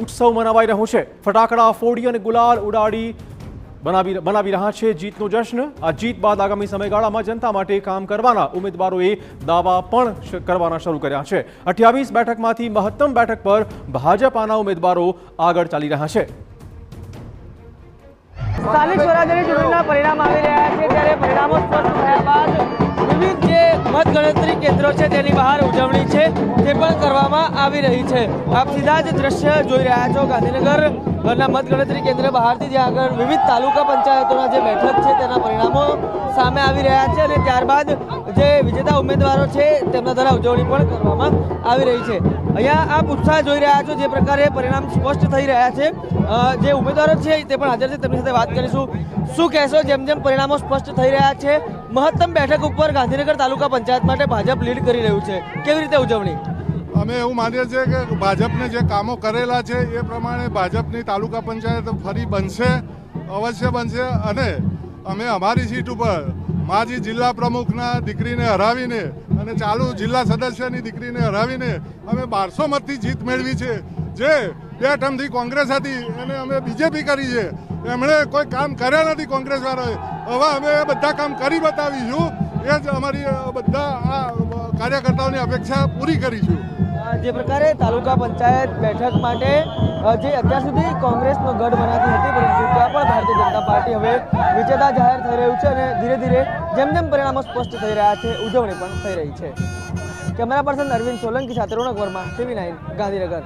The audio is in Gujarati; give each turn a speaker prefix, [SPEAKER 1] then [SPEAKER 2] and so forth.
[SPEAKER 1] ઉત્સવ મનાવાઈ રહ્યો છે। ફટાકડા ફોડી અને ગુલાલ ઉડાડી બનાવી રહ્યા છે જીતનો જશ્ન। આ જીત બાદ આગામી સમયગાળામાં જનતા માટે કામ કરવાના ઉમેદવારોએ દાવા પણ કરવાના શરૂ કર્યા છે। 28 બેઠકમાંથી મહત્તમ બેઠક પર ભાજપાના ઉમેદવારો આગળ ચાલી રહ્યા છે।
[SPEAKER 2] સ્થાનિક સ્વરાજ્યની ચૂંટણીના પરિણામ આવી રહ્યા છે, ત્યારે પરિણામો સ્પષ્ટ થયા બાદ વિવિધ જે મતગણતરી કેન્દ્રો છે તેની બહાર ઉજવણી છે તે પણ કરવામાં આવી રહી છે। આપ સીધા જ દ્રશ્ય જોઈ રહ્યા છો ગાંધીનગરના મતગણતરી કેન્દ્ર બહારથી, જ્યાં આગળ વિવિધ તાલુકા પંચાયતોના જે બેઠક છે તેના પરિણામો સામે આવી રહ્યા છે અને ત્યારબાદ જે વિજેતા ઉમેદવારો છે તેમના દ્વારા ઉજવણી પણ કરવામાં આવી રહી છે। અહીંયા આપ ઉત્સાહ જોઈ રહ્યા છો, જે પ્રકારે પરિણામ સ્પષ્ટ થઈ રહ્યા છે। જે ઉમેદવારો છે તે પણ હાજર છે, તેમની સાથે વાત કરીશું। શું કહેશો, જેમ જેમ પરિણામો સ્પષ્ટ થઈ રહ્યા છે, મહત્તમ બેઠક ઉપર ગાંધીનગર તાલુકા પંચાયત માટે ભાજપ લીડ કરી રહ્યું છે, કેવી રીતે ઉજવણી?
[SPEAKER 3] અમે એવું માનીએ છીએ કે ભાજપને જે કામો કરેલા છે એ પ્રમાણે ભાજપની તાલુકા પંચાયત ફરી બનશે, અવશ્ય બનશે। અને અમે અમારી સીટ ઉપર માજી જિલ્લા પ્રમુખના દીકરીને હરાવીને અને ચાલુ જિલ્લા સદસ્યની દીકરીને હરાવીને અમે 1200 મતથી જીત મેળવી છે। જે 2 ટર્મથી કોંગ્રેસ હતી એને અમે બીજેપી કરી છે, એમણે કોઈ કામ કર્યા નથી કોંગ્રેસ વાળાએ। હવે અમે એ બધા કામ કરી બતાવીશું, એ જ અમારી બધા આ કાર્યકર્તાઓની અપેક્ષા પૂરી કરીશું।
[SPEAKER 2] જે પ્રકારે તાલુકા પંચાયત બેઠક માટે જે અત્યાર સુધી કોંગ્રેસનો ગઢ બનાવતી હતી, પરંતુ ત્યાં પણ ભારતીય જનતા પાર્ટી હવે વિજેતા જાહેર થઈ રહ્યું છે અને ધીરે ધીરે જેમ જેમ પરિણામો સ્પષ્ટ થઈ રહ્યા છે, ઉજવણી પણ થઈ રહી છે। કેમેરા પર્સન અરવિંદ સોલંકી સાથે રોનક વર્મા, TV9 ગાંધીનગર।